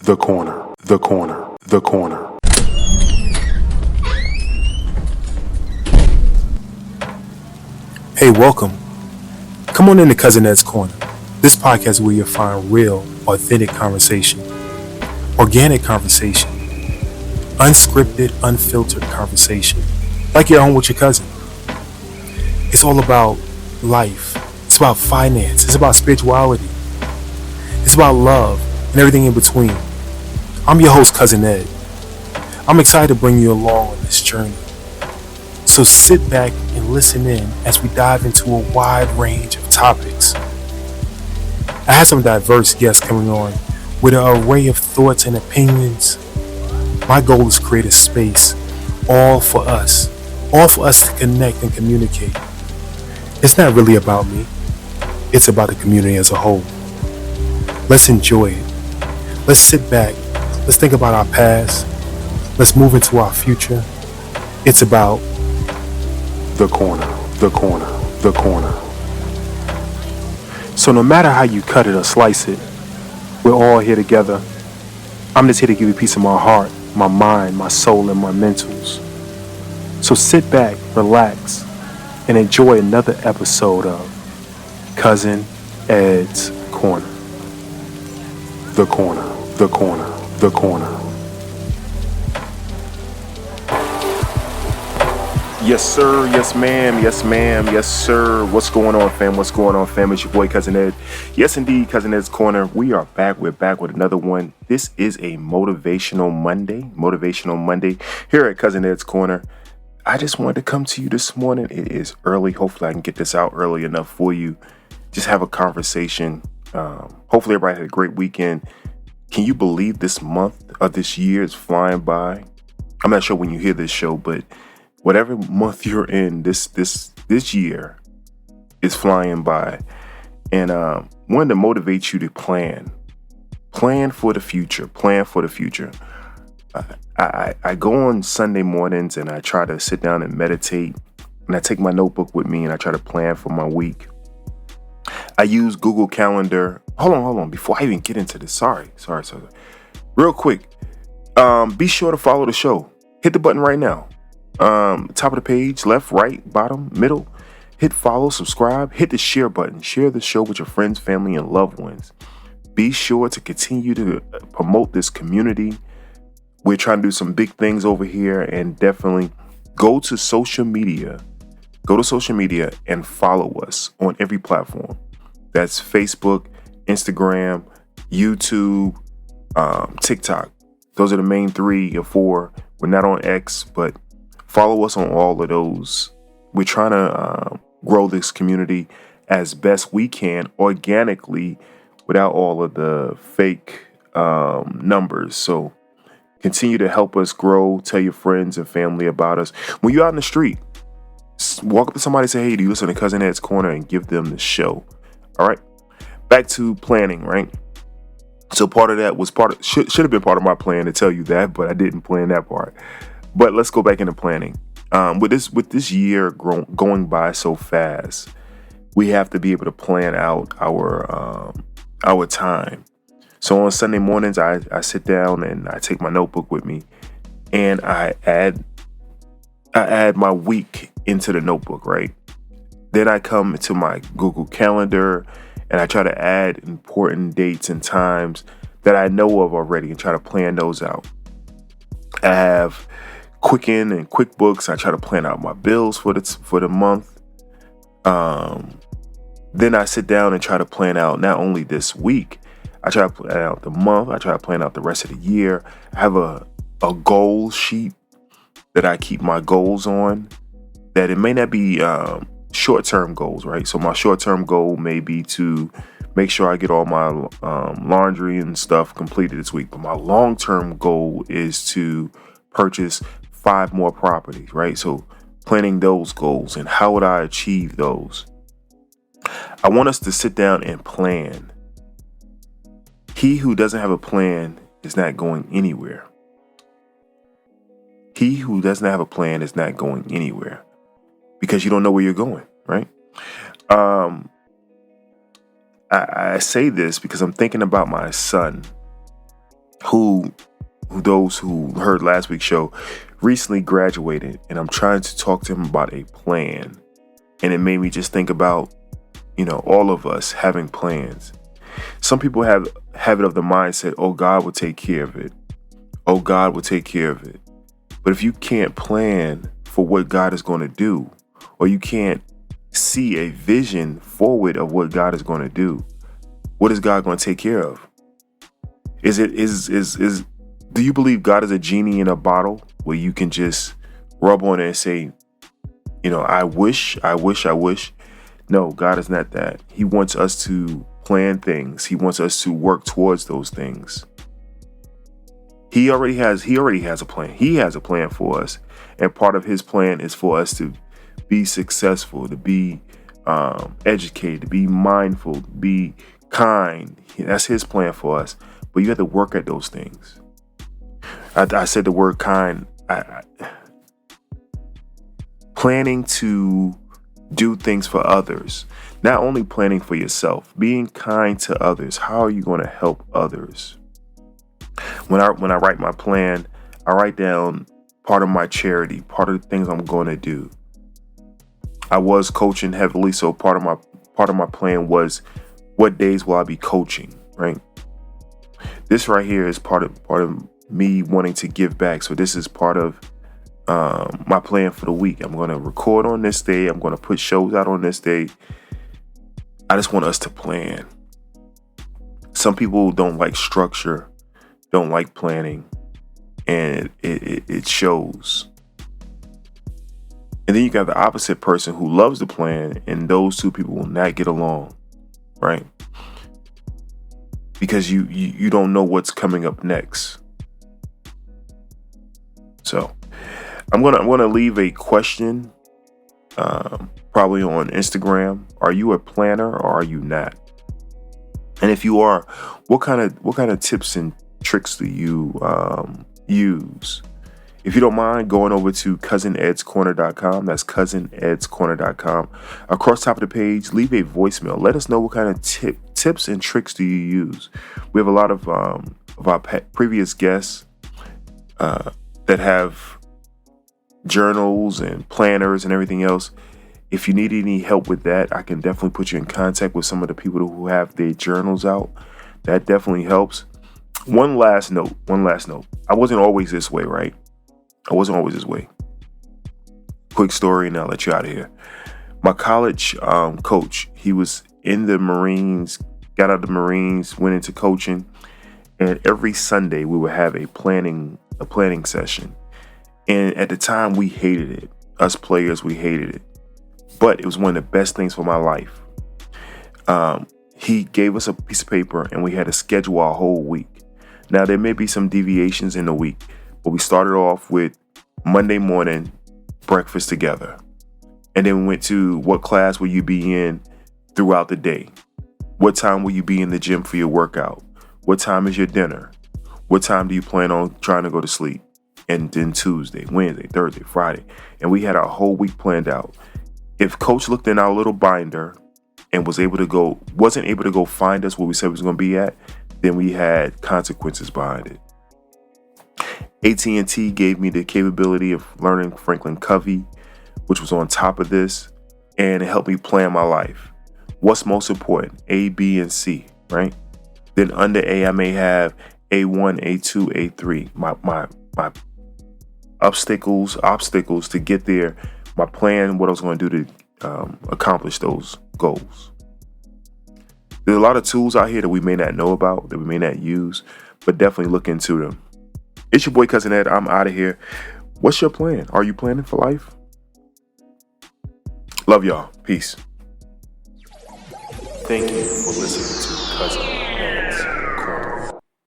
The corner, the corner, the corner. Hey, welcome. Come on into Cousin Ed's Corner. This podcast is where you'll find real, authentic conversation, organic conversation, unscripted, unfiltered conversation, like you're home with your cousin. It's all about life. It's about finance. It's about spirituality. It's about love and everything in between. I'm your host, Cousin Ed. I'm excited to bring you along on this journey. So sit back and listen in as we dive into a wide range of topics. I have some diverse guests coming on with an array of thoughts and opinions. My goal is to create a space all for us to connect and communicate. It's not really about me. It's about the community as a whole. Let's enjoy it. Let's sit back. Let's think about our past. Let's move into our future. It's about The corner, the corner, the corner. So no matter how you cut it or slice it, we're all here together. I'm just here to give you a piece of my heart, my mind, my soul, and my mentals. So sit back, relax, and enjoy another episode of Cousin Ed's Corner. The corner, the corner, the corner. Yes, sir. Yes, ma'am. Yes, ma'am. Yes, sir. What's going on, fam? What's going on, fam? It's your boy, Cousin Ed. Yes, indeed, Cousin Ed's Corner. We are back. We're back with another one. This is a Motivational Monday here at Cousin Ed's Corner. I just wanted to come to you this morning. It is early. Hopefully, I can get this out early enough for you. Just have a conversation. Hopefully, everybody had a great weekend. Can you believe this month of this year is flying by? I'm not sure when you hear this show, but whatever month you're in, this year is flying by. And wanted to motivate you to plan for the future. I go on Sunday mornings and I try to sit down and meditate, and I take my notebook with me and I try to plan for my week. I use Google Calendar. Hold on. Before I even get into this, sorry. Real quick, be sure to follow the show. Hit the button right now. Top of the page, left, right, bottom, middle. Hit follow, subscribe, hit the share button. Share the show with your friends, family, and loved ones. Be sure to continue to promote this community. We're trying to do some big things over here, and definitely go to social media. Go to social media and follow us on every platform. That's Facebook, Instagram, YouTube, TikTok. Those are the main 3 or 4. We're not on X, but follow us on all of those. We're trying to grow this community as best we can organically without all of the fake numbers. So continue to help us grow. Tell your friends and family about us. When you're out in the street, walk up to somebody and say, hey, do you listen to Cousin Ed's Corner, and give them the show. All right. Back to planning, right? So part of that was should have been part of my plan to tell you that, but I didn't plan that part. But let's go back into planning. With this year going by so fast, we have to be able to plan out our time. So on Sunday mornings, I sit down and I take my notebook with me, and I add my week into the notebook, right? Then I come to my Google Calendar and I try to add important dates and times that I know of already and try to plan those out. I have Quicken and QuickBooks. I try to plan out my bills for the month. Then I sit down and try to plan out not only this week, I try to plan out the month. I try to plan out the rest of the year. I have a goal sheet that I keep my goals on, that it may not be short-term goals, right? So my short-term goal may be to make sure I get all my laundry and stuff completed this week. But my long-term goal is to purchase 5 more properties, right? So planning those goals and how would I achieve those? I want us to sit down and plan. He who doesn't have a plan is not going anywhere. He who doesn't have a plan is not going anywhere because you don't know where you're going, right? I say this because I'm thinking about my son. who those who heard last week's show recently graduated, and I'm trying to talk to him about a plan. And it made me just think about, all of us having plans. Some people have it of the mindset, oh, God will take care of it. Oh, God will take care of it. But if you can't plan for what God is going to do, or you can't see a vision forward of what God is going to do, what is God going to take care of? Do you believe God is a genie in a bottle where you can just rub on it and say, I wish? No, God is not that. He wants us to plan things. He wants us to work towards those things. He already has a plan. He has a plan for us. And part of his plan is for us to be successful, to be educated, to be mindful, to be kind. That's his plan for us. But you have to work at those things. I said the word kind. Planning to do things for others, not only planning for yourself, being kind to others. How are you going to help others? When I write my plan, I write down part of my charity, part of the things I'm going to do. I was coaching heavily, so part of my plan was what days will I be coaching, right? This right here is part of me wanting to give back. So this is part of my plan for the week. I'm going to record on this day. I'm going to put shows out on this day. I just want us to plan. Some people don't like structure, don't like planning, and it shows. And then you got the opposite person who loves the plan, and those two people will not get along, right? Because you don't know what's coming up next. So I'm gonna leave a question, probably on Instagram. Are you a planner or are you not? And if you are, what kind of tips and tricks do you use? If you don't mind going over to cousinedscorner.com, that's cousinedscorner.com. Across the top of the page, leave a voicemail. Let us know what kind of tips and tricks do you use. We have a lot of our previous guests that have journals and planners and everything else. If you need any help with that, I can definitely put you in contact with some of the people who have their journals out. That definitely helps. One last note. I wasn't always this way, right? I wasn't always this way. Quick story and I'll let you out of here. My college coach, he was in the Marines, got out of the Marines, went into coaching. And every Sunday we would have a planning session. And at the time we hated it. Us players, we hated it. But it was one of the best things for my life. He gave us a piece of paper and we had to schedule our whole week. Now there may be some deviations in the week, but we started off with Monday morning breakfast together. And then we went to what class will you be in throughout the day? What time will you be in the gym for your workout? What time is your dinner? What time do you plan on trying to go to sleep? And then Tuesday, Wednesday, Thursday, Friday. And we had our whole week planned out. If coach looked in our little binder and wasn't able to go find us where we said we was going to be at, then we had consequences behind it. AT&T gave me the capability of learning Franklin Covey, which was on top of this, and it helped me plan my life. What's most important? A, B, and C, right? Then under A, I may have A1, A2, A3. My obstacles to get there, my plan, what I was going to do to accomplish those goals. There's a lot of tools out here that we may not know about, that we may not use, but definitely look into them. It's your boy, Cousin Ed. I'm out of here. What's your plan? Are you planning for life? Love y'all. Peace. Thank you for listening to Cousin Ed.